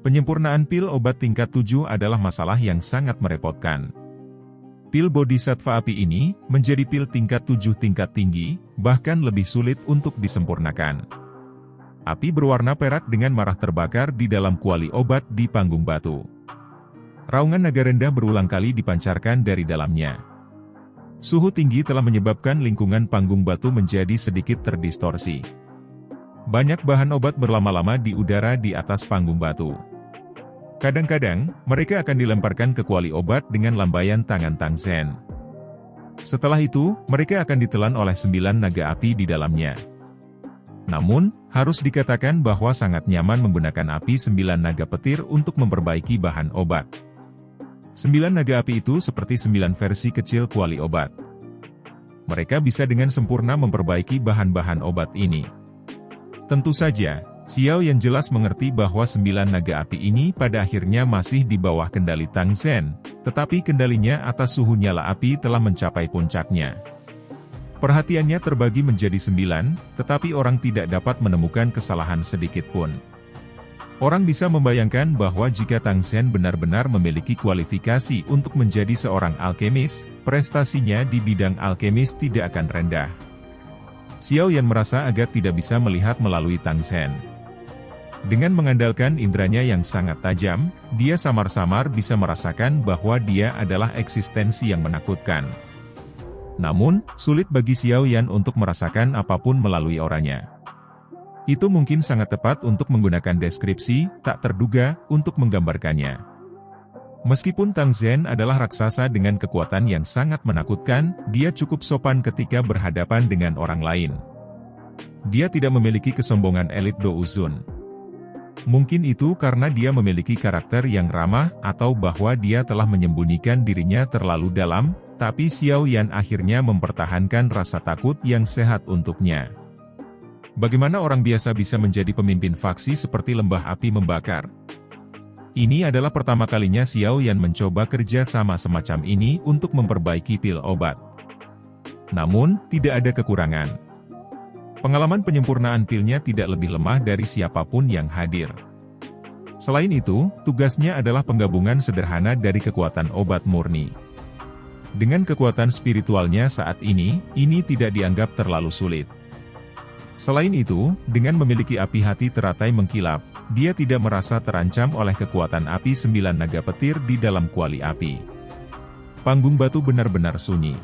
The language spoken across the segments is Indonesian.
Penyempurnaan pil obat tingkat 7 adalah masalah yang sangat merepotkan. Pil Bodhisattva api ini menjadi pil tingkat 7 tingkat tinggi, bahkan lebih sulit untuk disempurnakan. Api berwarna perak dengan marah terbakar di dalam kuali obat di panggung batu. Raungan naga rendah berulang kali dipancarkan dari dalamnya. Suhu tinggi telah menyebabkan lingkungan panggung batu menjadi sedikit terdistorsi. Banyak bahan obat berlama-lama di udara di atas panggung batu. Kadang-kadang, mereka akan dilemparkan ke kuali obat dengan lambaian tangan Tang Zhen. Setelah itu, mereka akan ditelan oleh 9 naga api di dalamnya. Namun, harus dikatakan bahwa sangat nyaman menggunakan api 9 naga petir untuk memperbaiki bahan obat. 9 naga api itu seperti 9 versi kecil kuali obat. Mereka bisa dengan sempurna memperbaiki bahan-bahan obat ini. Tentu saja, Xiao Yan jelas mengerti bahwa 9 naga api ini pada akhirnya masih di bawah kendali Tang Zhen, tetapi kendalinya atas suhu nyala api telah mencapai puncaknya. Perhatiannya terbagi menjadi 9, tetapi orang tidak dapat menemukan kesalahan sedikit pun. Orang bisa membayangkan bahwa jika Tang Zhen benar-benar memiliki kualifikasi untuk menjadi seorang alkemis, prestasinya di bidang alkemis tidak akan rendah. Xiao Yan merasa agak tidak bisa melihat melalui Tang Zhen. Dengan mengandalkan indranya yang sangat tajam, dia samar-samar bisa merasakan bahwa dia adalah eksistensi yang menakutkan. Namun, sulit bagi Xiao Yan untuk merasakan apapun melalui orangnya. Itu mungkin sangat tepat untuk menggunakan deskripsi tak terduga untuk menggambarkannya. Meskipun Tang Zhen adalah raksasa dengan kekuatan yang sangat menakutkan, dia cukup sopan ketika berhadapan dengan orang lain. Dia tidak memiliki kesombongan elit Douzun. Mungkin itu karena dia memiliki karakter yang ramah atau bahwa dia telah menyembunyikan dirinya terlalu dalam, tapi Xiao Yan akhirnya mempertahankan rasa takut yang sehat untuknya. Bagaimana orang biasa bisa menjadi pemimpin faksi seperti lembah api membakar? Ini adalah pertama kalinya Xiao Yan mencoba kerja sama semacam ini untuk memperbaiki pil obat. Namun, tidak ada kekurangan. Pengalaman penyempurnaan pilnya tidak lebih lemah dari siapapun yang hadir. Selain itu, tugasnya adalah penggabungan sederhana dari kekuatan obat murni. Dengan kekuatan spiritualnya saat ini tidak dianggap terlalu sulit. Selain itu, dengan memiliki api hati teratai mengkilap, dia tidak merasa terancam oleh kekuatan api 9 naga petir di dalam kuali api. Panggung batu benar-benar sunyi.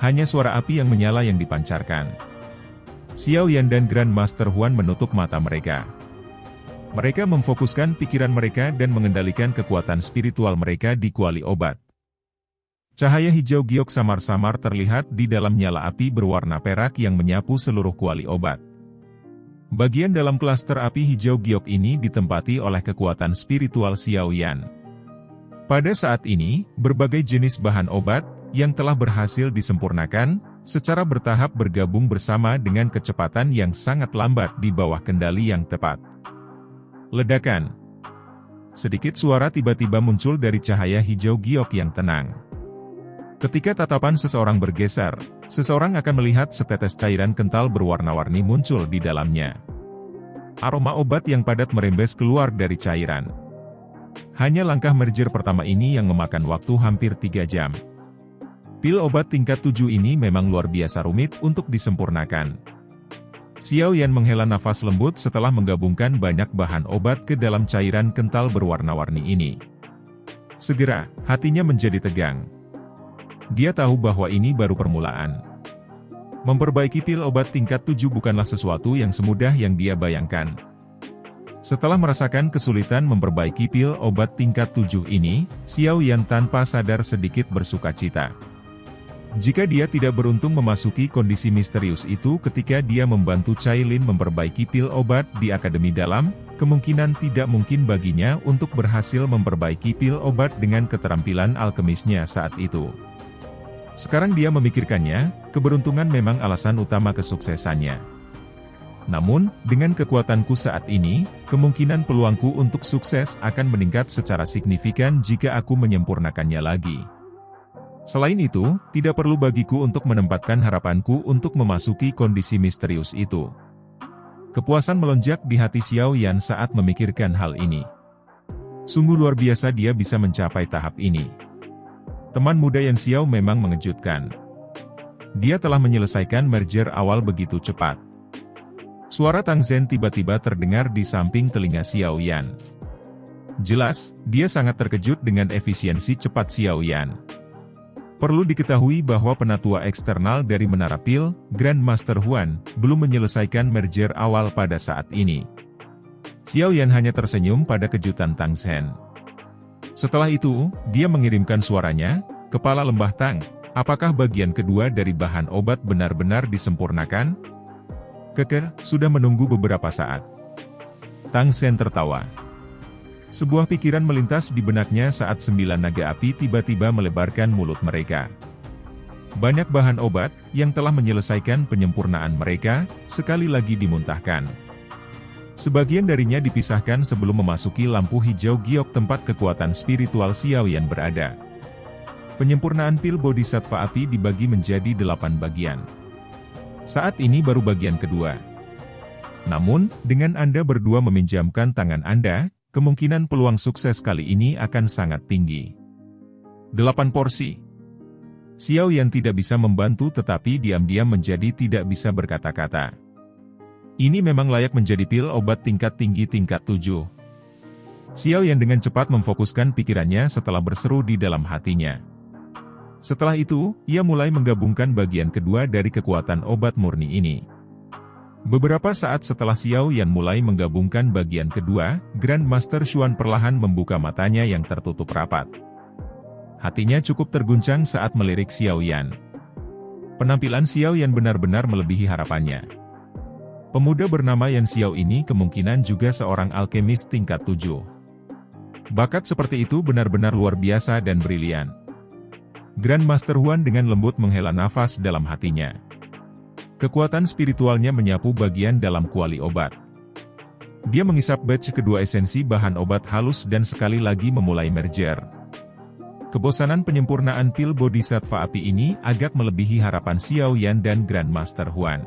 Hanya suara api yang menyala yang dipancarkan. Xiao Yan dan Grandmaster Huan menutup mata mereka. Mereka memfokuskan pikiran mereka dan mengendalikan kekuatan spiritual mereka di kuali obat. Cahaya hijau giok samar-samar terlihat di dalam nyala api berwarna perak yang menyapu seluruh kuali obat. Bagian dalam klaster api hijau giok ini ditempati oleh kekuatan spiritual Xiao Yan. Pada saat ini, berbagai jenis bahan obat yang telah berhasil disempurnakan secara bertahap bergabung bersama dengan kecepatan yang sangat lambat di bawah kendali yang tepat. Ledakan. Sedikit suara tiba-tiba muncul dari cahaya hijau giok yang tenang. Ketika tatapan seseorang bergeser, seseorang akan melihat setetes cairan kental berwarna-warni muncul di dalamnya. Aroma obat yang padat merembes keluar dari cairan. Hanya langkah merger pertama ini yang memakan waktu hampir 3 jam. Pil obat tingkat 7 ini memang luar biasa rumit untuk disempurnakan. Xiao Yan menghela nafas lembut setelah menggabungkan banyak bahan obat ke dalam cairan kental berwarna-warni ini. Segera, hatinya menjadi tegang. Dia tahu bahwa ini baru permulaan. Memperbaiki pil obat tingkat 7 bukanlah sesuatu yang semudah yang dia bayangkan. Setelah merasakan kesulitan memperbaiki pil obat tingkat 7 ini, Xiao Yan tanpa sadar sedikit bersukacita. Jika dia tidak beruntung memasuki kondisi misterius itu ketika dia membantu Cai Lin memperbaiki pil obat di Akademi Dalam, kemungkinan tidak mungkin baginya untuk berhasil memperbaiki pil obat dengan keterampilan alkemisnya saat itu. Sekarang dia memikirkannya, keberuntungan memang alasan utama kesuksesannya. Namun, dengan kekuatanku saat ini, kemungkinan peluangku untuk sukses akan meningkat secara signifikan jika aku menyempurnakannya lagi. Selain itu, tidak perlu bagiku untuk menempatkan harapanku untuk memasuki kondisi misterius itu. Kepuasan melonjak di hati Xiao Yan saat memikirkan hal ini. Sungguh luar biasa dia bisa mencapai tahap ini. Teman muda Yan Xiao memang mengejutkan. Dia telah menyelesaikan merger awal begitu cepat. Suara Tang Zhen tiba-tiba terdengar di samping telinga Xiao Yan. Jelas, dia sangat terkejut dengan efisiensi cepat Xiao Yan. Perlu diketahui bahwa penatua eksternal dari Menara Pil, Grandmaster Huan, belum menyelesaikan merger awal pada saat ini. Xiao Yan hanya tersenyum pada kejutan Tang Zhen. Setelah itu, dia mengirimkan suaranya, "Kepala Lembah Tang, apakah bagian kedua dari bahan obat benar-benar disempurnakan?" Keker, sudah menunggu beberapa saat. Tang Zhen tertawa. Sebuah pikiran melintas di benaknya saat 9 naga api tiba-tiba melebarkan mulut mereka. Banyak bahan obat, yang telah menyelesaikan penyempurnaan mereka, sekali lagi dimuntahkan. Sebagian darinya dipisahkan sebelum memasuki lampu hijau giok tempat kekuatan spiritual Xiao Yan berada. Penyempurnaan pil Bodhisattva api dibagi menjadi 8 bagian. Saat ini baru bagian kedua. Namun, dengan Anda berdua meminjamkan tangan Anda, kemungkinan peluang sukses kali ini akan sangat tinggi. 8 porsi. Xiao Yan tidak bisa membantu tetapi diam-diam menjadi tidak bisa berkata-kata. Ini memang layak menjadi pil obat tingkat tinggi tingkat 7. Xiao Yan dengan cepat memfokuskan pikirannya setelah berseru di dalam hatinya. Setelah itu, ia mulai menggabungkan bagian kedua dari kekuatan obat murni ini. Beberapa saat setelah Xiao Yan mulai menggabungkan bagian kedua, Grandmaster Xuan perlahan membuka matanya yang tertutup rapat. Hatinya cukup terguncang saat melirik Xiao Yan. Penampilan Xiao Yan benar-benar melebihi harapannya. Pemuda bernama Yan Xiao ini kemungkinan juga seorang alkemis tingkat 7. Bakat seperti itu benar-benar luar biasa dan brilian. Grandmaster Huan dengan lembut menghela nafas dalam hatinya. Kekuatan spiritualnya menyapu bagian dalam kuali obat. Dia mengisap batch kedua esensi bahan obat halus dan sekali lagi memulai merger. Kebosanan penyempurnaan pil Bodhisattva api ini agak melebihi harapan Xiao Yan dan Grandmaster Huan.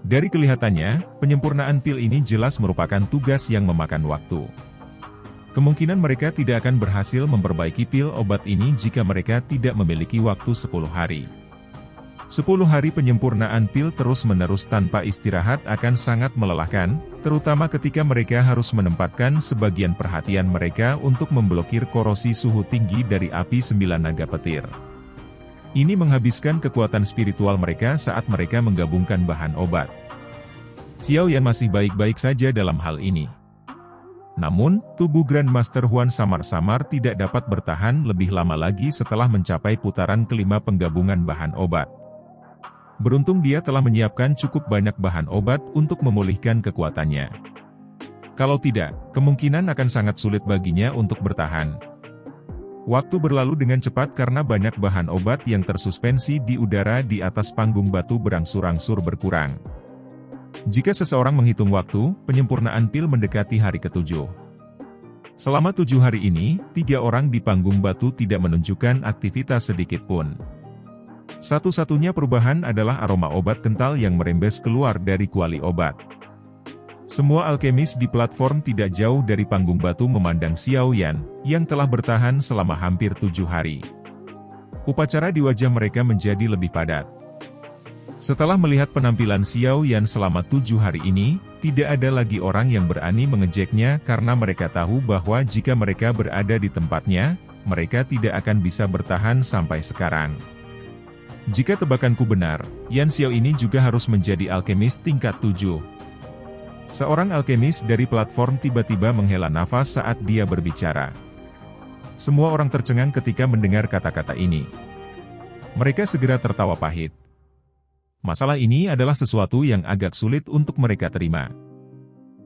Dari kelihatannya, penyempurnaan pil ini jelas merupakan tugas yang memakan waktu. Kemungkinan mereka tidak akan berhasil memperbaiki pil obat ini jika mereka tidak memiliki waktu 10 hari. 10 hari penyempurnaan pil terus-menerus tanpa istirahat akan sangat melelahkan, terutama ketika mereka harus menempatkan sebagian perhatian mereka untuk memblokir korosi suhu tinggi dari api 9 naga petir. Ini menghabiskan kekuatan spiritual mereka saat mereka menggabungkan bahan obat. Xiao Yan masih baik-baik saja dalam hal ini. Namun, tubuh Grandmaster Huan samar-samar tidak dapat bertahan lebih lama lagi setelah mencapai putaran kelima penggabungan bahan obat. Beruntung dia telah menyiapkan cukup banyak bahan obat untuk memulihkan kekuatannya. Kalau tidak, kemungkinan akan sangat sulit baginya untuk bertahan. Waktu berlalu dengan cepat karena banyak bahan obat yang tersuspensi di udara di atas panggung batu berangsur-angsur berkurang. Jika seseorang menghitung waktu, penyempurnaan pil mendekati hari ke-7. Selama 7 hari ini, 3 orang di panggung batu tidak menunjukkan aktivitas sedikit pun. Satu-satunya perubahan adalah aroma obat kental yang merembes keluar dari kuali obat. Semua alkemis di platform tidak jauh dari panggung batu memandang Xiao Yan, yang telah bertahan selama hampir 7 hari. Upacara di wajah mereka menjadi lebih padat. Setelah melihat penampilan Xiao Yan selama 7 hari ini, tidak ada lagi orang yang berani mengejeknya karena mereka tahu bahwa jika mereka berada di tempatnya, mereka tidak akan bisa bertahan sampai sekarang. Jika tebakanku benar, Yan Xiao ini juga harus menjadi alkemis tingkat 7. Seorang alkemis dari platform tiba-tiba menghela nafas saat dia berbicara. Semua orang tercengang ketika mendengar kata-kata ini. Mereka segera tertawa pahit. Masalah ini adalah sesuatu yang agak sulit untuk mereka terima.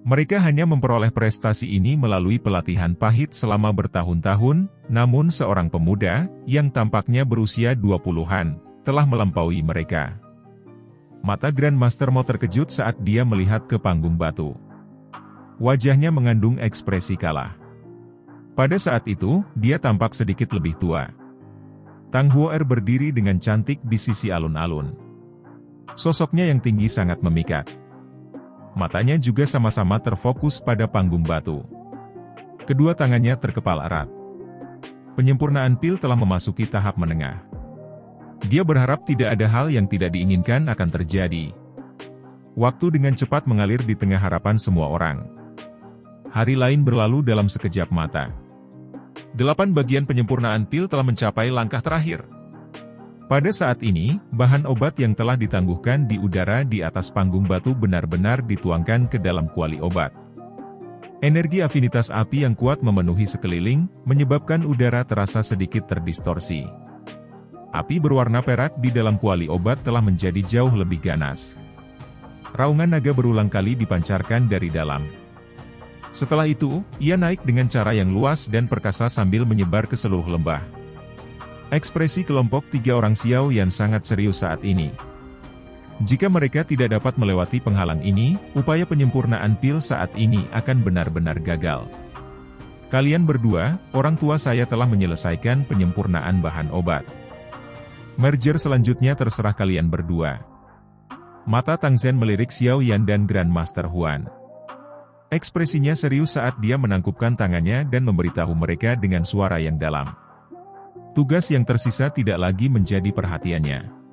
Mereka hanya memperoleh prestasi ini melalui pelatihan pahit selama bertahun-tahun, namun seorang pemuda, yang tampaknya berusia 20-an, telah melampaui mereka. Mata Grandmaster Mo terkejut saat dia melihat ke panggung batu. Wajahnya mengandung ekspresi kalah. Pada saat itu, dia tampak sedikit lebih tua. Tang Huo'er berdiri dengan cantik di sisi alun-alun. Sosoknya yang tinggi sangat memikat. Matanya juga sama-sama terfokus pada panggung batu. Kedua tangannya terkepal erat. Penyempurnaan pil telah memasuki tahap menengah. Dia berharap tidak ada hal yang tidak diinginkan akan terjadi. Waktu dengan cepat mengalir di tengah harapan semua orang. Hari lain berlalu dalam sekejap mata. 8 bagian penyempurnaan pil telah mencapai langkah terakhir. Pada saat ini, bahan obat yang telah ditangguhkan di udara di atas panggung batu benar-benar dituangkan ke dalam kuali obat. Energi afinitas api yang kuat memenuhi sekeliling, menyebabkan udara terasa sedikit terdistorsi. Api berwarna perak di dalam kuali obat telah menjadi jauh lebih ganas. Raungan naga berulang kali dipancarkan dari dalam. Setelah itu, ia naik dengan cara yang luas dan perkasa sambil menyebar ke seluruh lembah. Ekspresi kelompok 3 orang Xiao Yan sangat serius saat ini. Jika mereka tidak dapat melewati penghalang ini, upaya penyempurnaan pil saat ini akan benar-benar gagal. Kalian berdua, orang tua saya telah menyelesaikan penyempurnaan bahan obat. Merger selanjutnya terserah kalian berdua. Mata Tang Zhen melirik Xiao Yan dan Grandmaster Huan. Ekspresinya serius saat dia menangkupkan tangannya dan memberitahu mereka dengan suara yang dalam. Tugas yang tersisa tidak lagi menjadi perhatiannya.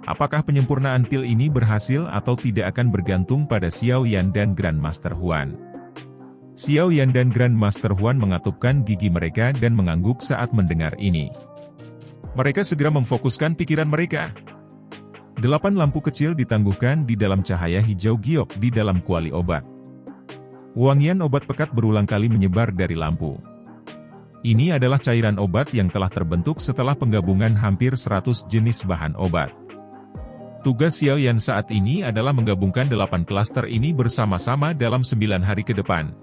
Apakah penyempurnaan pil ini berhasil atau tidak akan bergantung pada Xiao Yan dan Grandmaster Huan. Xiao Yan dan Grandmaster Huan mengatupkan gigi mereka dan mengangguk saat mendengar ini. Mereka segera memfokuskan pikiran mereka. 8 lampu kecil ditangguhkan di dalam cahaya hijau giok di dalam kuali obat. Wangian obat pekat berulang kali menyebar dari lampu. Ini adalah cairan obat yang telah terbentuk setelah penggabungan hampir 100 jenis bahan obat. Tugas Xiao Yan saat ini adalah menggabungkan 8 klaster ini bersama-sama dalam 9 hari ke depan.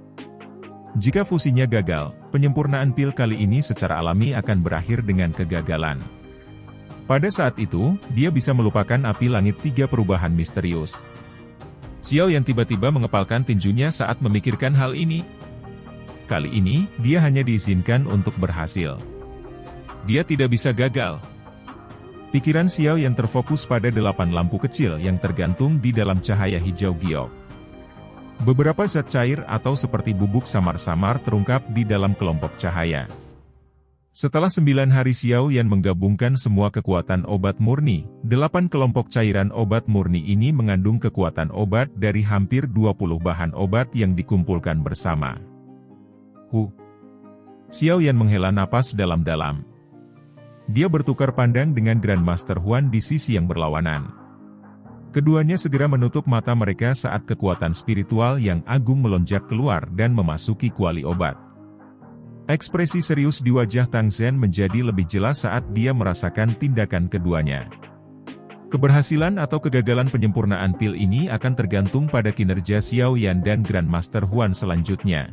Jika fusinya gagal, penyempurnaan pil kali ini secara alami akan berakhir dengan kegagalan. Pada saat itu, dia bisa melupakan api langit 3 perubahan misterius. Xiao Yan tiba-tiba mengepalkan tinjunya saat memikirkan hal ini. Kali ini, dia hanya diizinkan untuk berhasil. Dia tidak bisa gagal. Pikiran Xiao Yan terfokus pada 8 lampu kecil yang tergantung di dalam cahaya hijau giok. Beberapa zat cair atau seperti bubuk samar-samar terungkap di dalam kelompok cahaya. Setelah 9 hari Xiao Yan menggabungkan semua kekuatan obat murni, 8 kelompok cairan obat murni ini mengandung kekuatan obat dari hampir 20 bahan obat yang dikumpulkan bersama. Xiao Yan menghela napas dalam-dalam. Dia bertukar pandang dengan Grandmaster Huan di sisi yang berlawanan. Keduanya segera menutup mata mereka saat kekuatan spiritual yang agung melonjak keluar dan memasuki kuali obat. Ekspresi serius di wajah Tang Zhen menjadi lebih jelas saat dia merasakan tindakan keduanya. Keberhasilan atau kegagalan penyempurnaan pil ini akan tergantung pada kinerja Xiao Yan dan Grandmaster Huan selanjutnya.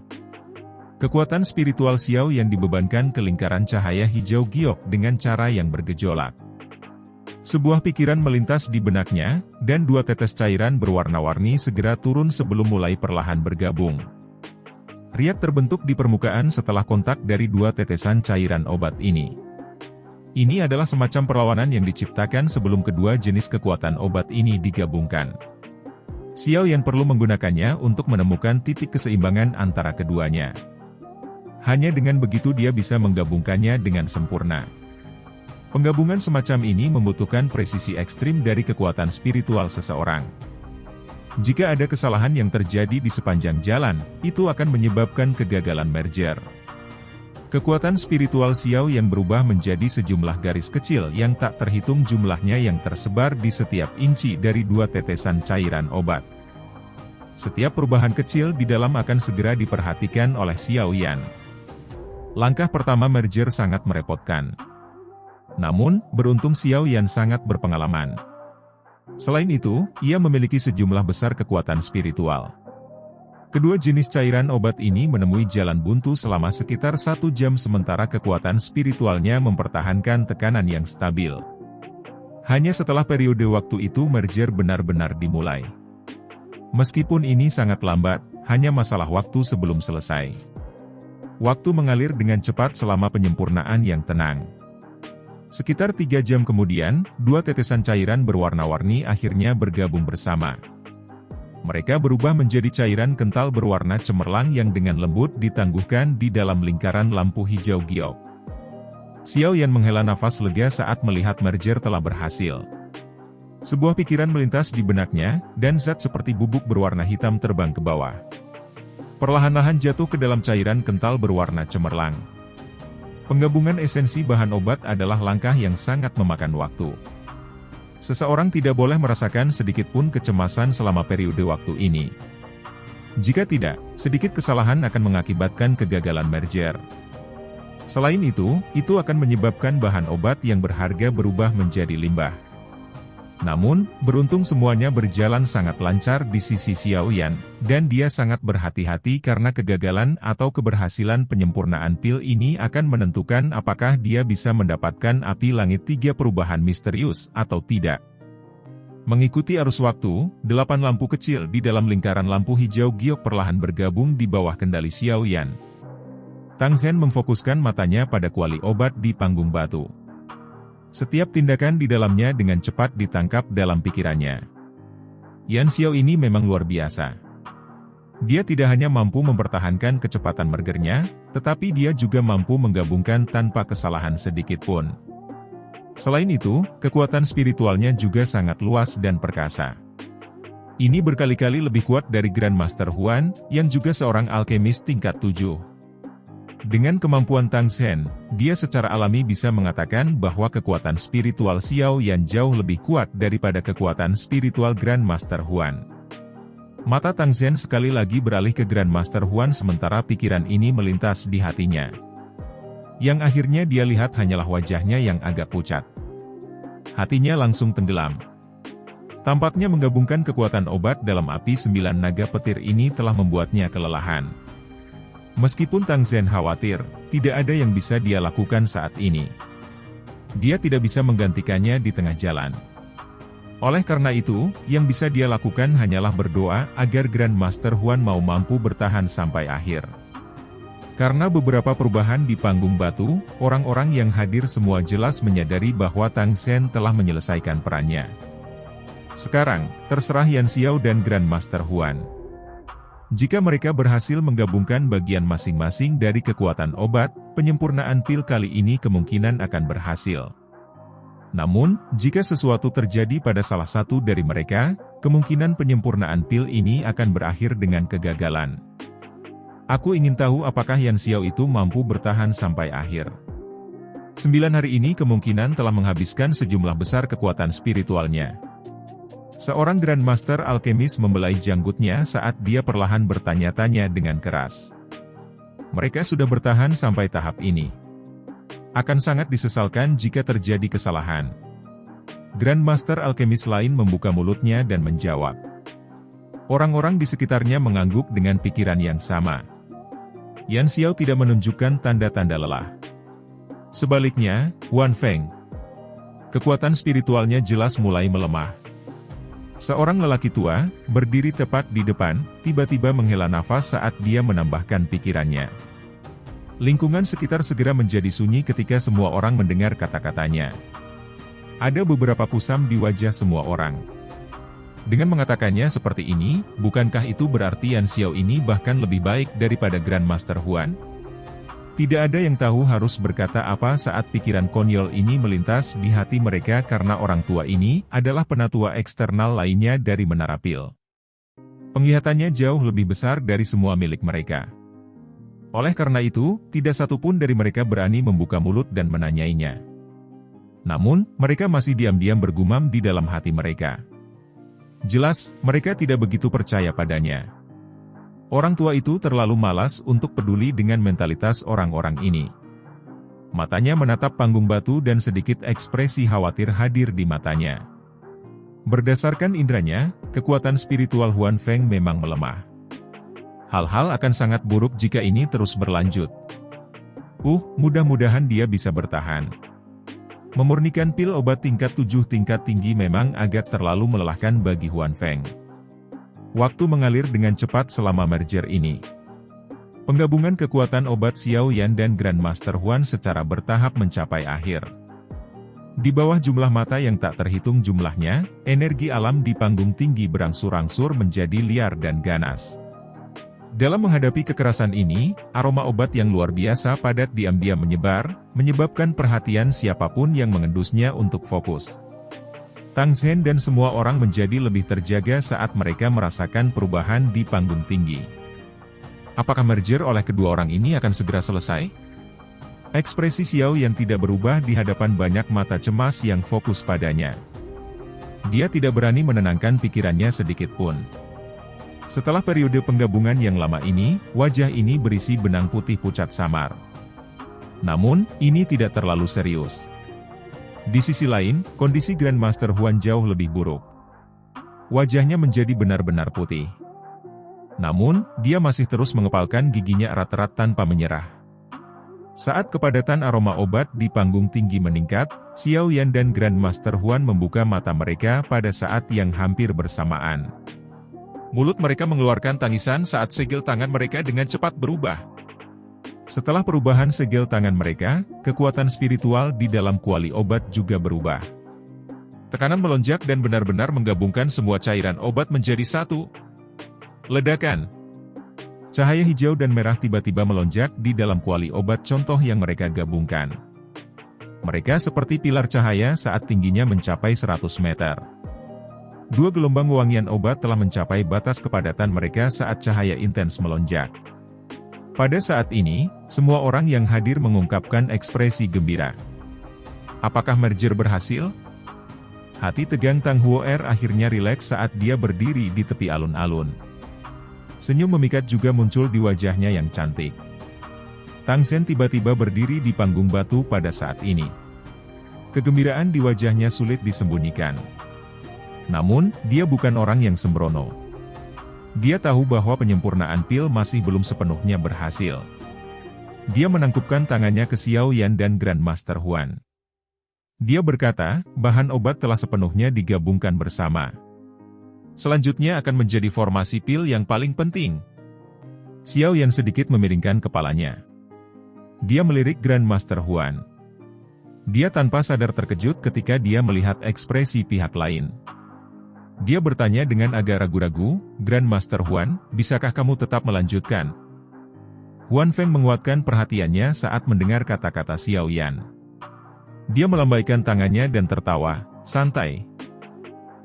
Kekuatan spiritual Xiao Yan dibebankan ke lingkaran cahaya hijau giok dengan cara yang bergejolak. Sebuah pikiran melintas di benaknya, dan 2 tetes cairan berwarna-warni segera turun sebelum mulai perlahan bergabung. Riak terbentuk di permukaan setelah kontak dari 2 tetesan cairan obat ini. Ini adalah semacam perlawanan yang diciptakan sebelum kedua jenis kekuatan obat ini digabungkan. Xiao Yan perlu menggunakannya untuk menemukan titik keseimbangan antara keduanya. Hanya dengan begitu dia bisa menggabungkannya dengan sempurna. Penggabungan semacam ini membutuhkan presisi ekstrim dari kekuatan spiritual seseorang. Jika ada kesalahan yang terjadi di sepanjang jalan, itu akan menyebabkan kegagalan merger. Kekuatan spiritual Xiao Yan berubah menjadi sejumlah garis kecil yang tak terhitung jumlahnya yang tersebar di setiap inci dari 2 tetesan cairan obat. Setiap perubahan kecil di dalam akan segera diperhatikan oleh Xiao Yan. Langkah pertama merger sangat merepotkan. Namun, beruntung Xiao Yan sangat berpengalaman. Selain itu, ia memiliki sejumlah besar kekuatan spiritual. Kedua jenis cairan obat ini menemui jalan buntu selama sekitar 1 jam sementara kekuatan spiritualnya mempertahankan tekanan yang stabil. Hanya setelah periode waktu itu merger benar-benar dimulai. Meskipun ini sangat lambat, hanya masalah waktu sebelum selesai. Waktu mengalir dengan cepat selama penyempurnaan yang tenang. Sekitar 3 jam kemudian, 2 tetesan cairan berwarna-warni akhirnya bergabung bersama. Mereka berubah menjadi cairan kental berwarna cemerlang yang dengan lembut ditangguhkan di dalam lingkaran lampu hijau giok. Xiao Yan menghela nafas lega saat melihat merger telah berhasil. Sebuah pikiran melintas di benaknya, dan zat seperti bubuk berwarna hitam terbang ke bawah. Perlahan-lahan jatuh ke dalam cairan kental berwarna cemerlang. Penggabungan esensi bahan obat adalah langkah yang sangat memakan waktu. Seseorang tidak boleh merasakan sedikit pun kecemasan selama periode waktu ini. Jika tidak, sedikit kesalahan akan mengakibatkan kegagalan merger. Selain itu akan menyebabkan bahan obat yang berharga berubah menjadi limbah. Namun, beruntung semuanya berjalan sangat lancar di sisi Xiao Yan, dan dia sangat berhati-hati karena kegagalan atau keberhasilan penyempurnaan pil ini akan menentukan apakah dia bisa mendapatkan api langit 3 perubahan misterius atau tidak. Mengikuti arus waktu, 8 lampu kecil di dalam lingkaran lampu hijau giok perlahan bergabung di bawah kendali Xiao Yan. Tang Zhen memfokuskan matanya pada kuali obat di panggung batu. Setiap tindakan di dalamnya dengan cepat ditangkap dalam pikirannya. Yan Xiao ini memang luar biasa. Dia tidak hanya mampu mempertahankan kecepatan mergernya, tetapi dia juga mampu menggabungkan tanpa kesalahan sedikit pun. Selain itu, kekuatan spiritualnya juga sangat luas dan perkasa. Ini berkali-kali lebih kuat dari Grandmaster Huan, yang juga seorang alkemis tingkat 7. Dengan kemampuan Tang Zhen, dia secara alami bisa mengatakan bahwa kekuatan spiritual Xiao Yan jauh lebih kuat daripada kekuatan spiritual Grandmaster Huan. Mata Tang Zhen sekali lagi beralih ke Grandmaster Huan sementara pikiran ini melintas di hatinya. Yang akhirnya dia lihat hanyalah wajahnya yang agak pucat. Hatinya langsung tenggelam. Tampaknya menggabungkan kekuatan obat dalam api 9 naga petir ini telah membuatnya kelelahan. Meskipun Tang Zhen khawatir, tidak ada yang bisa dia lakukan saat ini. Dia tidak bisa menggantikannya di tengah jalan. Oleh karena itu, yang bisa dia lakukan hanyalah berdoa agar Grandmaster Huan mau mampu bertahan sampai akhir. Karena beberapa perubahan di panggung batu, orang-orang yang hadir semua jelas menyadari bahwa Tang Zhen telah menyelesaikan perannya. Sekarang, terserah Yan Xiao dan Grandmaster Huan. Jika mereka berhasil menggabungkan bagian masing-masing dari kekuatan obat, penyempurnaan pil kali ini kemungkinan akan berhasil. Namun, jika sesuatu terjadi pada salah satu dari mereka, kemungkinan penyempurnaan pil ini akan berakhir dengan kegagalan. Aku ingin tahu apakah Yan Xiao itu mampu bertahan sampai akhir. 9 hari ini kemungkinan telah menghabiskan sejumlah besar kekuatan spiritualnya. Seorang Grandmaster alkemis membelai janggutnya saat dia perlahan bertanya-tanya dengan keras. Mereka sudah bertahan sampai tahap ini. Akan sangat disesalkan jika terjadi kesalahan. Grandmaster alkemis lain membuka mulutnya dan menjawab. Orang-orang di sekitarnya mengangguk dengan pikiran yang sama. Yan Xiao tidak menunjukkan tanda-tanda lelah. Sebaliknya, Huan Feng. Kekuatan spiritualnya jelas mulai melemah. Seorang lelaki tua, berdiri tepat di depan, tiba-tiba menghela nafas saat dia menambahkan pikirannya. Lingkungan sekitar segera menjadi sunyi ketika semua orang mendengar kata-katanya. Ada beberapa kusam di wajah semua orang. Dengan mengatakannya seperti ini, bukankah itu berarti Yan Xiao ini bahkan lebih baik daripada Grandmaster Huan? Tidak ada yang tahu harus berkata apa saat pikiran konyol ini melintas di hati mereka karena orang tua ini adalah penatua eksternal lainnya dari Menara Pil. Penglihatannya jauh lebih besar dari semua milik mereka. Oleh karena itu, tidak satupun dari mereka berani membuka mulut dan menanyainya. Namun, mereka masih diam-diam bergumam di dalam hati mereka. Jelas, mereka tidak begitu percaya padanya. Orang tua itu terlalu malas untuk peduli dengan mentalitas orang-orang ini. Matanya menatap panggung batu dan sedikit ekspresi khawatir hadir di matanya. Berdasarkan indranya, kekuatan spiritual Huan Feng memang melemah. Hal-hal akan sangat buruk jika ini terus berlanjut. Mudah-mudahan dia bisa bertahan. Memurnikan pil obat tingkat 7 tingkat tinggi memang agak terlalu melelahkan bagi Huan Feng. Waktu mengalir dengan cepat selama merger ini. Penggabungan kekuatan obat Xiao Yan dan Grandmaster Huan secara bertahap mencapai akhir. Di bawah jumlah mata yang tak terhitung jumlahnya, energi alam di panggung tinggi berangsur-angsur menjadi liar dan ganas. Dalam menghadapi kekerasan ini, aroma obat yang luar biasa padat diam-diam menyebar, menyebabkan perhatian siapapun yang mengendusnya untuk fokus. Tang Zhen dan semua orang menjadi lebih terjaga saat mereka merasakan perubahan di panggung tinggi. Apakah merger oleh kedua orang ini akan segera selesai? Ekspresi Xiao Yan tidak berubah di hadapan banyak mata cemas yang fokus padanya. Dia tidak berani menenangkan pikirannya sedikit pun. Setelah periode penggabungan yang lama ini, wajah ini berisi benang putih pucat samar. Namun, ini tidak terlalu serius. Di sisi lain, kondisi Grandmaster Huan jauh lebih buruk. Wajahnya menjadi benar-benar putih. Namun, dia masih terus mengepalkan giginya erat-erat tanpa menyerah. Saat kepadatan aroma obat di panggung tinggi meningkat, Xiao Yan dan Grandmaster Huan membuka mata mereka pada saat yang hampir bersamaan. Mulut mereka mengeluarkan tangisan saat segel tangan mereka dengan cepat berubah. Setelah perubahan segel tangan mereka, kekuatan spiritual di dalam kuali obat juga berubah. Tekanan melonjak dan benar-benar menggabungkan semua cairan obat menjadi satu. Ledakan. Cahaya hijau dan merah tiba-tiba melonjak di dalam kuali obat contoh yang mereka gabungkan. Mereka seperti pilar cahaya saat tingginya mencapai 100 meter. Dua gelombang wangian obat telah mencapai batas kepadatan mereka saat cahaya intens melonjak. Pada saat ini, semua orang yang hadir mengungkapkan ekspresi gembira. Apakah merger berhasil? Hati tegang Tang Huo'er akhirnya rileks saat dia berdiri di tepi alun-alun. Senyum memikat juga muncul di wajahnya yang cantik. Tang Zhen tiba-tiba berdiri di panggung batu pada saat ini. Kegembiraan di wajahnya sulit disembunyikan. Namun, dia bukan orang yang sembrono. Dia tahu bahwa penyempurnaan pil masih belum sepenuhnya berhasil. Dia menangkupkan tangannya ke Xiao Yan dan Grandmaster Huan. Dia berkata, bahan obat telah sepenuhnya digabungkan bersama. Selanjutnya akan menjadi formasi pil yang paling penting. Xiao Yan sedikit memiringkan kepalanya. Dia melirik Grandmaster Huan. Dia tanpa sadar terkejut ketika dia melihat ekspresi pihak lain. Dia bertanya dengan agak ragu-ragu, Grandmaster Huan, bisakah kamu tetap melanjutkan? Huan Feng menguatkan perhatiannya saat mendengar kata-kata Xiao Yan. Dia melambaikan tangannya dan tertawa, santai.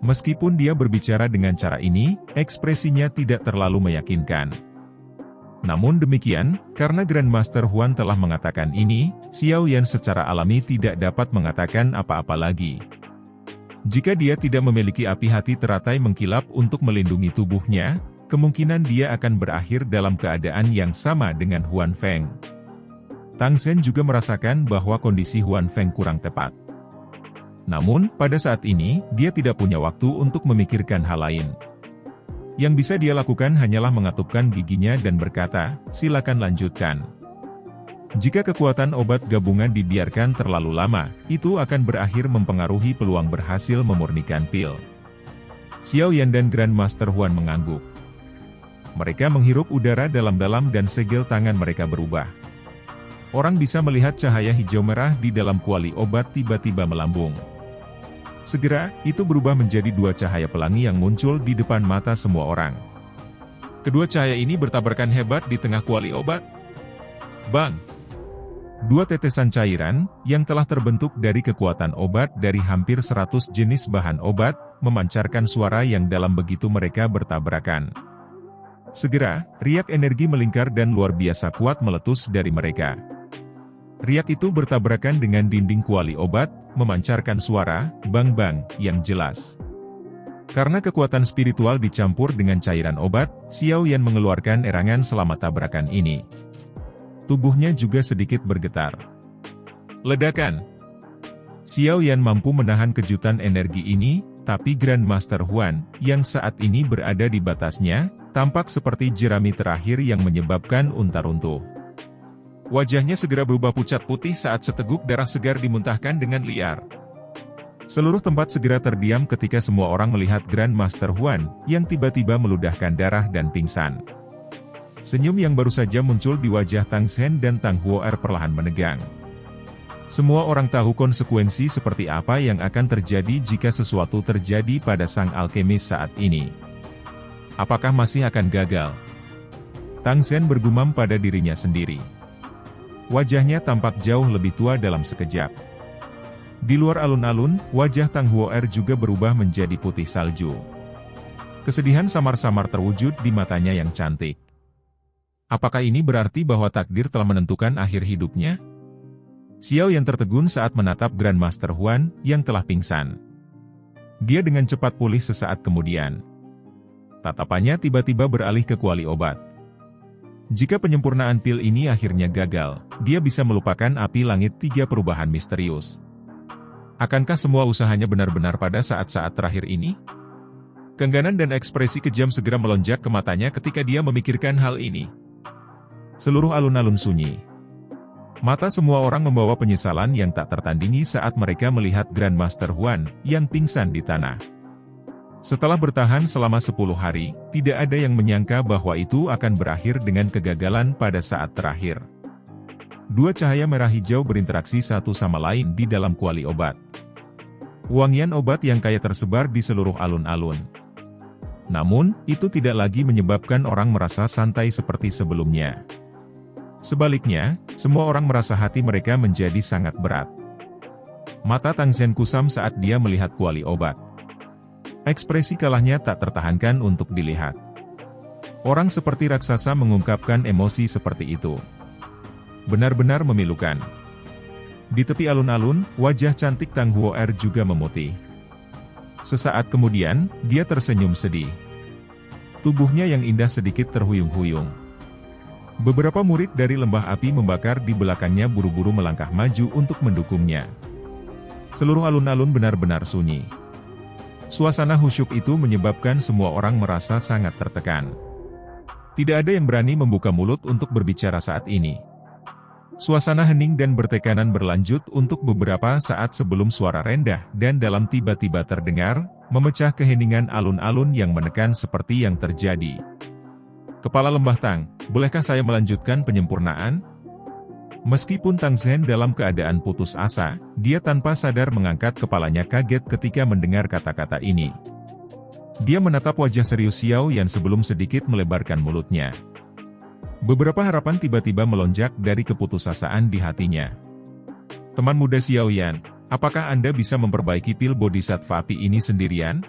Meskipun dia berbicara dengan cara ini, ekspresinya tidak terlalu meyakinkan. Namun demikian, karena Grandmaster Huan telah mengatakan ini, Xiao Yan secara alami tidak dapat mengatakan apa-apa lagi. Jika dia tidak memiliki api hati teratai mengkilap untuk melindungi tubuhnya, kemungkinan dia akan berakhir dalam keadaan yang sama dengan Huan Feng. Tang Zhen juga merasakan bahwa kondisi Huan Feng kurang tepat. Namun, pada saat ini, dia tidak punya waktu untuk memikirkan hal lain. Yang bisa dia lakukan hanyalah mengatupkan giginya dan berkata, silakan lanjutkan. Jika kekuatan obat gabungan dibiarkan terlalu lama, itu akan berakhir mempengaruhi peluang berhasil memurnikan pil. Xiao Yan dan Grandmaster Huan mengangguk. Mereka menghirup udara dalam-dalam dan segel tangan mereka berubah. Orang bisa melihat cahaya hijau merah di dalam kuali obat tiba-tiba melambung. Segera, itu berubah menjadi dua cahaya pelangi yang muncul di depan mata semua orang. Kedua cahaya ini bertabrakan hebat di tengah kuali obat. Bang! Dua tetesan cairan, yang telah terbentuk dari kekuatan obat dari hampir 100 jenis bahan obat, memancarkan suara yang dalam begitu mereka bertabrakan. Segera, riak energi melingkar dan luar biasa kuat meletus dari mereka. Riak itu bertabrakan dengan dinding kuali obat, memancarkan suara, bang-bang, yang jelas. Karena kekuatan spiritual dicampur dengan cairan obat, Xiao Yan mengeluarkan erangan selama tabrakan ini. Tubuhnya juga sedikit bergetar. Ledakan. Xiao Yan mampu menahan kejutan energi ini, tapi Grandmaster Huan, yang saat ini berada di batasnya, tampak seperti jerami terakhir yang menyebabkan unta runtuh. Wajahnya segera berubah pucat putih saat seteguk darah segar dimuntahkan dengan liar. Seluruh tempat segera terdiam ketika semua orang melihat Grandmaster Huan, yang tiba-tiba meludahkan darah dan pingsan. Senyum yang baru saja muncul di wajah Tang Zhen dan Tang Huo'er perlahan menegang. Semua orang tahu konsekuensi seperti apa yang akan terjadi jika sesuatu terjadi pada sang alkemis saat ini. Apakah masih akan gagal? Tang Zhen bergumam pada dirinya sendiri. Wajahnya tampak jauh lebih tua dalam sekejap. Di luar alun-alun, wajah Tang Huo'er juga berubah menjadi putih salju. Kesedihan samar-samar terwujud di matanya yang cantik. Apakah ini berarti bahwa takdir telah menentukan akhir hidupnya? Xiao Yan tertegun saat menatap Grandmaster Huan yang telah pingsan. Dia dengan cepat pulih sesaat kemudian. Tatapannya tiba-tiba beralih ke kuali obat. Jika penyempurnaan pil ini akhirnya gagal, dia bisa melupakan api langit 3 perubahan misterius. Akankah semua usahanya benar-benar pada saat-saat terakhir ini? Keengganan dan ekspresi kejam segera melonjak ke matanya ketika dia memikirkan hal ini. Seluruh alun-alun sunyi. Mata semua orang membawa penyesalan yang tak tertandingi saat mereka melihat Grandmaster Huan yang pingsan di tanah. Setelah bertahan selama 10 hari, tidak ada yang menyangka bahwa itu akan berakhir dengan kegagalan pada saat terakhir. 2 cahaya merah hijau berinteraksi satu sama lain di dalam kuali obat. Wangian obat yang kaya tersebar di seluruh alun-alun. Namun, itu tidak lagi menyebabkan orang merasa santai seperti sebelumnya. Sebaliknya, semua orang merasa hati mereka menjadi sangat berat. Mata Tang Zhen kusam saat dia melihat kuali obat. Ekspresi kalahnya tak tertahankan untuk dilihat. Orang seperti raksasa mengungkapkan emosi seperti itu. Benar-benar memilukan. Di tepi alun-alun, wajah cantik Tang Huo'er juga memutih. Sesaat kemudian, dia tersenyum sedih. Tubuhnya yang indah sedikit terhuyung-huyung. Beberapa murid dari lembah api membakar di belakangnya buru-buru melangkah maju untuk mendukungnya. Seluruh alun-alun benar-benar sunyi. Suasana khusyuk itu menyebabkan semua orang merasa sangat tertekan. Tidak ada yang berani membuka mulut untuk berbicara saat ini. Suasana hening dan bertekanan berlanjut untuk beberapa saat sebelum suara rendah dan dalam tiba-tiba terdengar, memecah keheningan alun-alun yang menekan seperti yang terjadi. Kepala Lembah Tang, bolehkah saya melanjutkan penyempurnaan? Meskipun Tang Zhen dalam keadaan putus asa, dia tanpa sadar mengangkat kepalanya kaget ketika mendengar kata-kata ini. Dia menatap wajah serius Xiao Yan sebelum sedikit melebarkan mulutnya. Beberapa harapan tiba-tiba melonjak dari keputusasaan di hatinya. Teman muda Xiao Yan, apakah Anda bisa memperbaiki pil Bodhisattva api ini sendirian?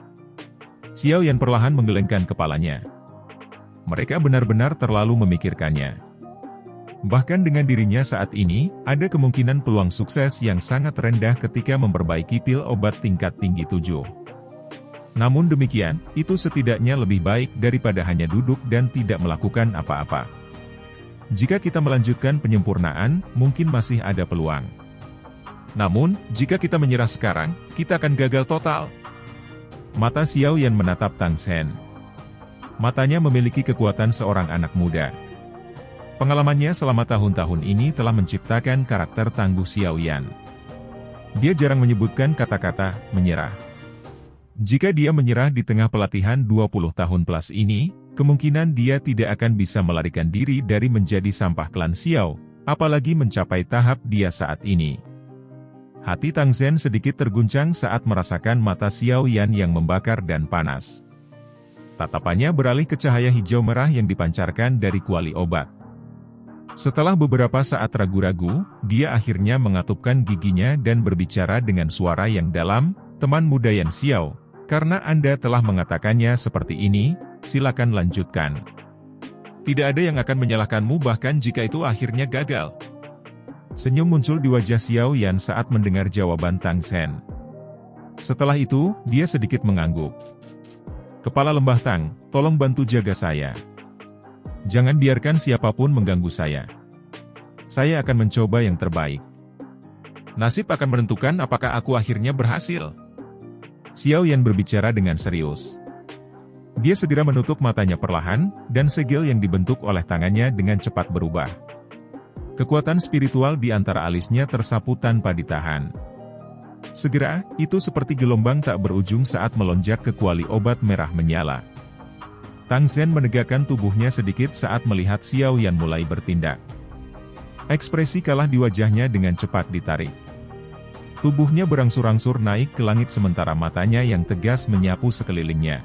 Xiao Yan perlahan menggelengkan kepalanya. Mereka benar-benar terlalu memikirkannya. Bahkan dengan dirinya saat ini, ada kemungkinan peluang sukses yang sangat rendah ketika memperbaiki pil obat tingkat tinggi 7. Namun demikian, itu setidaknya lebih baik daripada hanya duduk dan tidak melakukan apa-apa. Jika kita melanjutkan penyempurnaan, mungkin masih ada peluang. Namun, jika kita menyerah sekarang, kita akan gagal total. Mata Xiao Yan menatap Tang Zhen. Matanya memiliki kekuatan seorang anak muda. Pengalamannya selama tahun-tahun ini telah menciptakan karakter tangguh Xiao Yan. Dia jarang menyebutkan kata-kata menyerah. Jika dia menyerah di tengah pelatihan 20 tahun plus ini, kemungkinan dia tidak akan bisa melarikan diri dari menjadi sampah klan Xiao, apalagi mencapai tahap dia saat ini. Hati Tang Zhen sedikit terguncang saat merasakan mata Xiao Yan yang membakar dan panas. Tatapannya beralih ke cahaya hijau merah yang dipancarkan dari kuali obat. Setelah beberapa saat ragu-ragu, dia akhirnya mengatupkan giginya dan berbicara dengan suara yang dalam, "Teman muda Yan Xiao, karena Anda telah mengatakannya seperti ini, silakan lanjutkan. Tidak ada yang akan menyalahkanmu bahkan jika itu akhirnya gagal." Senyum muncul di wajah Xiao Yan saat mendengar jawaban Tang Zhen. Setelah itu, dia sedikit mengangguk. "Kepala Lembah Tang, tolong bantu jaga saya. Jangan biarkan siapapun mengganggu saya. Saya akan mencoba yang terbaik. Nasib akan menentukan apakah aku akhirnya berhasil." Xiao Yan berbicara dengan serius. Dia segera menutup matanya perlahan, dan segel yang dibentuk oleh tangannya dengan cepat berubah. Kekuatan spiritual di antara alisnya tersapu tanpa ditahan. Segera, itu seperti gelombang tak berujung saat melonjak ke kuali obat merah menyala. Tang Zhen menegakkan tubuhnya sedikit saat melihat Xiao Yan mulai bertindak. Ekspresi kalah di wajahnya dengan cepat ditarik. Tubuhnya berangsur-angsur naik ke langit sementara matanya yang tegas menyapu sekelilingnya.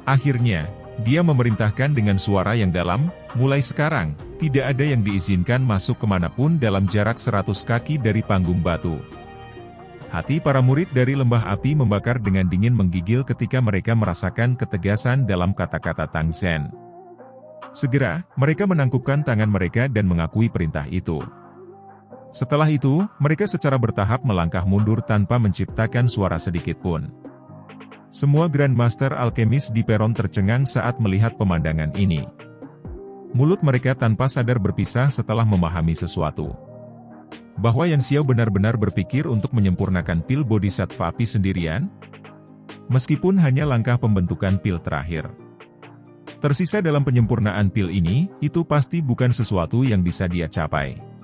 Akhirnya, dia memerintahkan dengan suara yang dalam, mulai sekarang, tidak ada yang diizinkan masuk kemanapun dalam jarak 100 kaki dari panggung batu. Hati para murid dari lembah api membakar dengan dingin menggigil ketika mereka merasakan ketegasan dalam kata-kata Tang Zhen. Segera, mereka menangkupkan tangan mereka dan mengakui perintah itu. Setelah itu, mereka secara bertahap melangkah mundur tanpa menciptakan suara sedikit pun. Semua Grandmaster Alkemis di peron tercengang saat melihat pemandangan ini. Mulut mereka tanpa sadar berpisah setelah memahami sesuatu. Bahwa Yan Xiao benar-benar berpikir untuk menyempurnakan pil Bodhisattva api sendirian? Meskipun hanya langkah pembentukan pil terakhir. Tersisa dalam penyempurnaan pil ini, itu pasti bukan sesuatu yang bisa dia capai.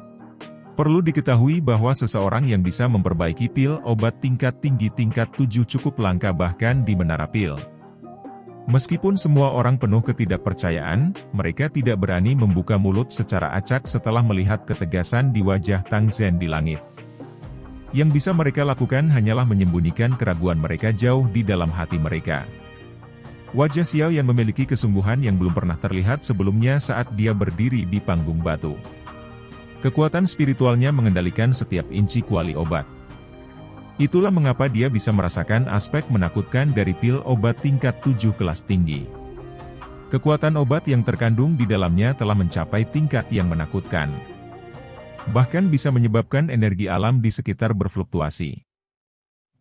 Perlu diketahui bahwa seseorang yang bisa memperbaiki pil obat tingkat tinggi tingkat 7 cukup langka bahkan di menara pil. Meskipun semua orang penuh ketidakpercayaan, mereka tidak berani membuka mulut secara acak setelah melihat ketegasan di wajah Tang Zhen di langit. Yang bisa mereka lakukan hanyalah menyembunyikan keraguan mereka jauh di dalam hati mereka. Wajah Xiao yang memiliki kesungguhan yang belum pernah terlihat sebelumnya saat dia berdiri di panggung batu. Kekuatan spiritualnya mengendalikan setiap inci kuali obat. Itulah mengapa dia bisa merasakan aspek menakutkan dari pil obat tingkat 7 kelas tinggi. Kekuatan obat yang terkandung di dalamnya telah mencapai tingkat yang menakutkan. Bahkan bisa menyebabkan energi alam di sekitar berfluktuasi.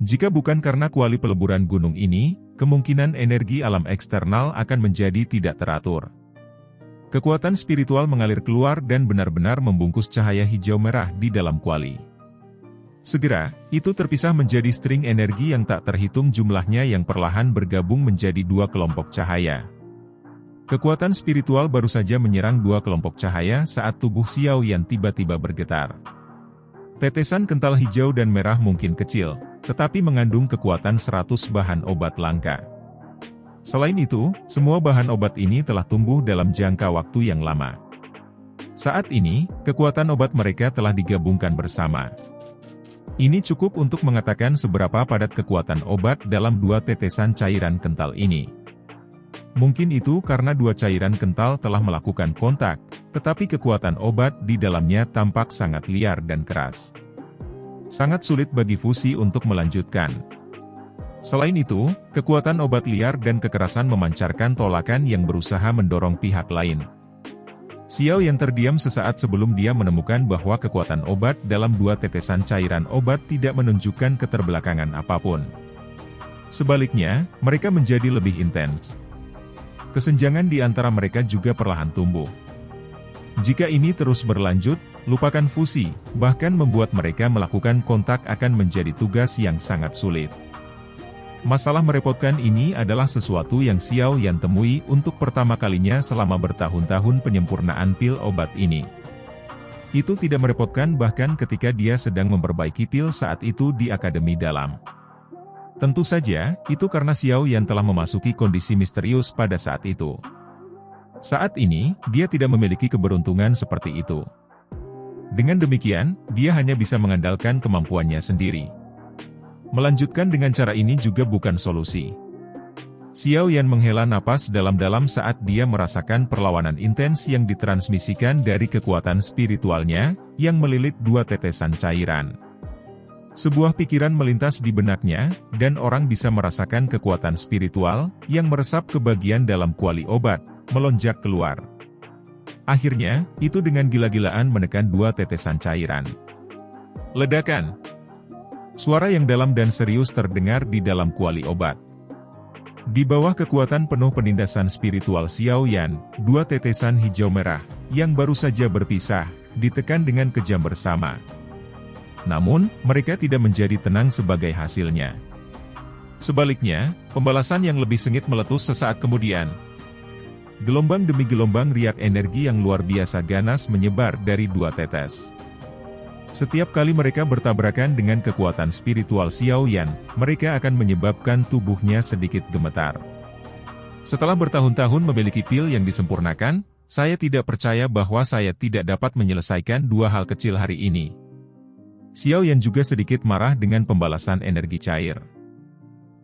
Jika bukan karena kuali peleburan gunung ini, kemungkinan energi alam eksternal akan menjadi tidak teratur. Kekuatan spiritual mengalir keluar dan benar-benar membungkus cahaya hijau merah di dalam kuali. Segera, itu terpisah menjadi string energi yang tak terhitung jumlahnya yang perlahan bergabung menjadi dua kelompok cahaya. Kekuatan spiritual baru saja menyerang dua kelompok cahaya saat tubuh Xiao Yan tiba-tiba bergetar. Tetesan kental hijau dan merah mungkin kecil, tetapi mengandung kekuatan 100 bahan obat langka. Selain itu, semua bahan obat ini telah tumbuh dalam jangka waktu yang lama. Saat ini, kekuatan obat mereka telah digabungkan bersama. Ini cukup untuk mengatakan seberapa padat kekuatan obat dalam dua tetesan cairan kental ini. Mungkin itu karena dua cairan kental telah melakukan kontak, tetapi kekuatan obat di dalamnya tampak sangat liar dan keras. Sangat sulit bagi fusi untuk melanjutkan. Selain itu, kekuatan obat liar dan kekerasan memancarkan tolakan yang berusaha mendorong pihak lain. Xiao yang terdiam sesaat sebelum dia menemukan bahwa kekuatan obat dalam dua tetesan cairan obat tidak menunjukkan keterbelakangan apapun. Sebaliknya, mereka menjadi lebih intens. Kesenjangan di antara mereka juga perlahan tumbuh. Jika ini terus berlanjut, lupakan fusi, bahkan membuat mereka melakukan kontak akan menjadi tugas yang sangat sulit. Masalah merepotkan ini adalah sesuatu yang Xiao Yan temui untuk pertama kalinya selama bertahun-tahun penyempurnaan pil obat ini. Itu tidak merepotkan bahkan ketika dia sedang memperbaiki pil saat itu di Akademi Dalam. Tentu saja, itu karena Xiao Yan telah memasuki kondisi misterius pada saat itu. Saat ini, dia tidak memiliki keberuntungan seperti itu. Dengan demikian, dia hanya bisa mengandalkan kemampuannya sendiri. Melanjutkan dengan cara ini juga bukan solusi. Xiao Yan menghela napas dalam-dalam saat dia merasakan perlawanan intens yang ditransmisikan dari kekuatan spiritualnya, yang melilit dua tetesan cairan. Sebuah pikiran melintas di benaknya, dan orang bisa merasakan kekuatan spiritual, yang meresap ke bagian dalam kuali obat, melonjak keluar. Akhirnya, itu dengan gila-gilaan menekan dua tetesan cairan. Ledakan! Suara yang dalam dan serius terdengar di dalam kuali obat. Di bawah kekuatan penuh penindasan spiritual Xiao Yan, dua tetesan hijau merah, yang baru saja berpisah, ditekan dengan kejam bersama. Namun, mereka tidak menjadi tenang sebagai hasilnya. Sebaliknya, pembalasan yang lebih sengit meletus sesaat kemudian. Gelombang demi gelombang riak energi yang luar biasa ganas menyebar dari dua tetes. Setiap kali mereka bertabrakan dengan kekuatan spiritual Xiao Yan, mereka akan menyebabkan tubuhnya sedikit gemetar. Setelah bertahun-tahun memiliki pil yang disempurnakan, saya tidak percaya bahwa saya tidak dapat menyelesaikan dua hal kecil hari ini. Xiao Yan juga sedikit marah dengan pembalasan energi cair.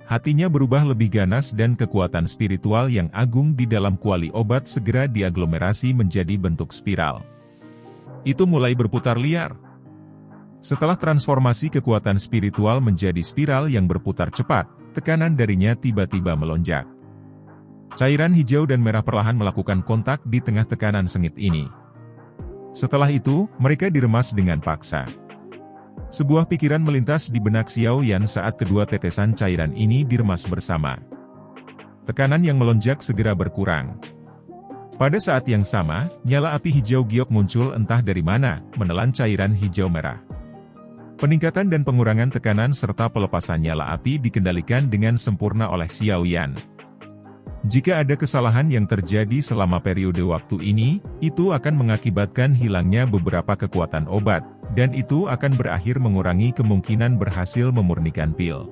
Hatinya berubah lebih ganas dan kekuatan spiritual yang agung di dalam kuali obat segera diaglomerasi menjadi bentuk spiral. Itu mulai berputar liar. Setelah transformasi kekuatan spiritual menjadi spiral yang berputar cepat, tekanan darinya tiba-tiba melonjak. Cairan hijau dan merah perlahan melakukan kontak di tengah tekanan sengit ini. Setelah itu, mereka diremas dengan paksa. Sebuah pikiran melintas di benak Xiao Yan saat kedua tetesan cairan ini diremas bersama. Tekanan yang melonjak segera berkurang. Pada saat yang sama, nyala api hijau giok muncul entah dari mana, menelan cairan hijau merah. Peningkatan dan pengurangan tekanan serta pelepasan nyala api dikendalikan dengan sempurna oleh Xiao Yan. Jika ada kesalahan yang terjadi selama periode waktu ini, itu akan mengakibatkan hilangnya beberapa kekuatan obat, dan itu akan berakhir mengurangi kemungkinan berhasil memurnikan pil.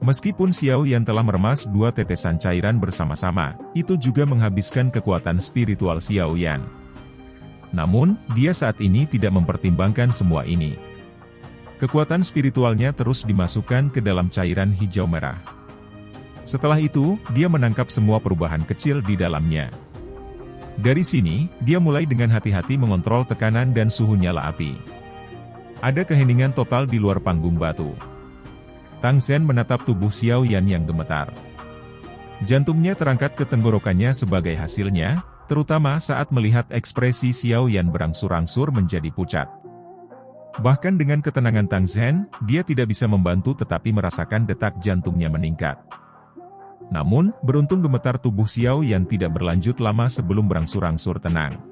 Meskipun Xiao Yan telah meremas dua tetesan cairan bersama-sama, itu juga menghabiskan kekuatan spiritual Xiao Yan. Namun, dia saat ini tidak mempertimbangkan semua ini. Kekuatan spiritualnya terus dimasukkan ke dalam cairan hijau merah. Setelah itu, dia menangkap semua perubahan kecil di dalamnya. Dari sini, dia mulai dengan hati-hati mengontrol tekanan dan suhu nyala api. Ada keheningan total di luar panggung batu. Tang Zhen menatap tubuh Xiao Yan yang gemetar. Jantungnya terangkat ke tenggorokannya sebagai hasilnya, terutama saat melihat ekspresi Xiao Yan berangsur-angsur menjadi pucat. Bahkan dengan ketenangan Tang Zhen, dia tidak bisa membantu tetapi merasakan detak jantungnya meningkat. Namun, beruntung gemetar tubuh Xiao Yan tidak berlanjut lama sebelum berangsur-angsur tenang.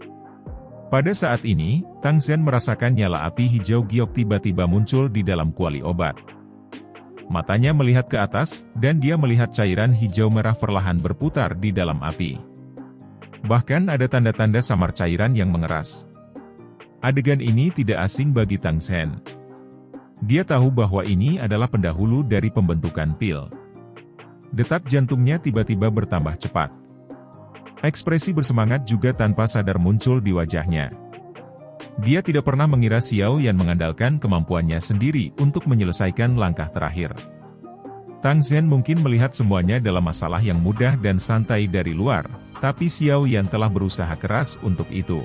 Pada saat ini, Tang Zhen merasakan nyala api hijau giok tiba-tiba muncul di dalam kuali obat. Matanya melihat ke atas, dan dia melihat cairan hijau merah perlahan berputar di dalam api. Bahkan ada tanda-tanda samar cairan yang mengeras. Adegan ini tidak asing bagi Tang Zhen. Dia tahu bahwa ini adalah pendahulu dari pembentukan pil. Detak jantungnya tiba-tiba bertambah cepat. Ekspresi bersemangat juga tanpa sadar muncul di wajahnya. Dia tidak pernah mengira Xiao Yan mengandalkan kemampuannya sendiri untuk menyelesaikan langkah terakhir. Tang Zhen mungkin melihat semuanya dalam masalah yang mudah dan santai dari luar, tapi Xiao Yan telah berusaha keras untuk itu.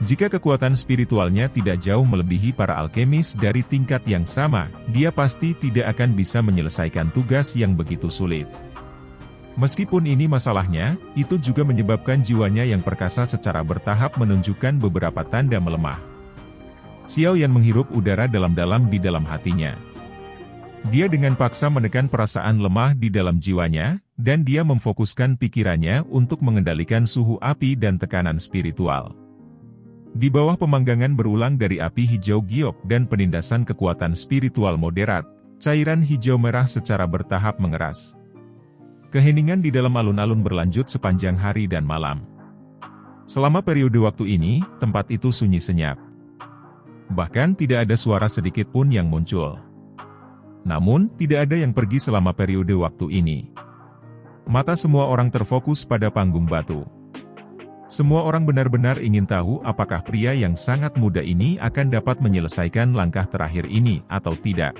Jika kekuatan spiritualnya tidak jauh melebihi para alkemis dari tingkat yang sama, dia pasti tidak akan bisa menyelesaikan tugas yang begitu sulit. Meskipun ini masalahnya, itu juga menyebabkan jiwanya yang perkasa secara bertahap menunjukkan beberapa tanda melemah. Xiao Yan menghirup udara dalam-dalam di dalam hatinya. Dia dengan paksa menekan perasaan lemah di dalam jiwanya, dan dia memfokuskan pikirannya untuk mengendalikan suhu api dan tekanan spiritual. Di bawah pemanggangan berulang dari api hijau giok dan penindasan kekuatan spiritual moderat, cairan hijau merah secara bertahap mengeras. Keheningan di dalam alun-alun berlanjut sepanjang hari dan malam. Selama periode waktu ini, tempat itu sunyi senyap. Bahkan tidak ada suara sedikit pun yang muncul. Namun, tidak ada yang pergi selama periode waktu ini. Mata semua orang terfokus pada panggung batu. Semua orang benar-benar ingin tahu apakah pria yang sangat muda ini akan dapat menyelesaikan langkah terakhir ini atau tidak.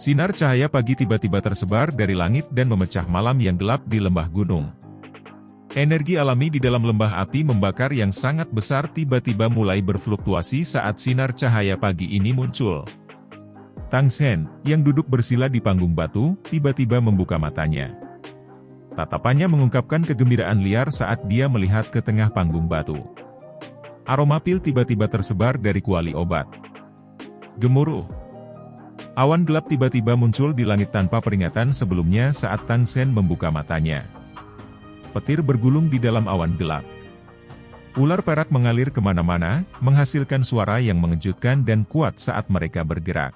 Sinar cahaya pagi tiba-tiba tersebar dari langit dan memecah malam yang gelap di lembah gunung. Energi alami di dalam lembah api membakar yang sangat besar tiba-tiba mulai berfluktuasi saat sinar cahaya pagi ini muncul. Tang Zhen, yang duduk bersila di panggung batu, tiba-tiba membuka matanya. Tatapannya mengungkapkan kegembiraan liar saat dia melihat ke tengah panggung batu. Aroma pil tiba-tiba tersebar dari kuali obat. Gemuruh. Awan gelap tiba-tiba muncul di langit tanpa peringatan sebelumnya saat Tang Zhen membuka matanya. Petir bergulung di dalam awan gelap. Ular perak mengalir kemana-mana, menghasilkan suara yang mengejutkan dan kuat saat mereka bergerak.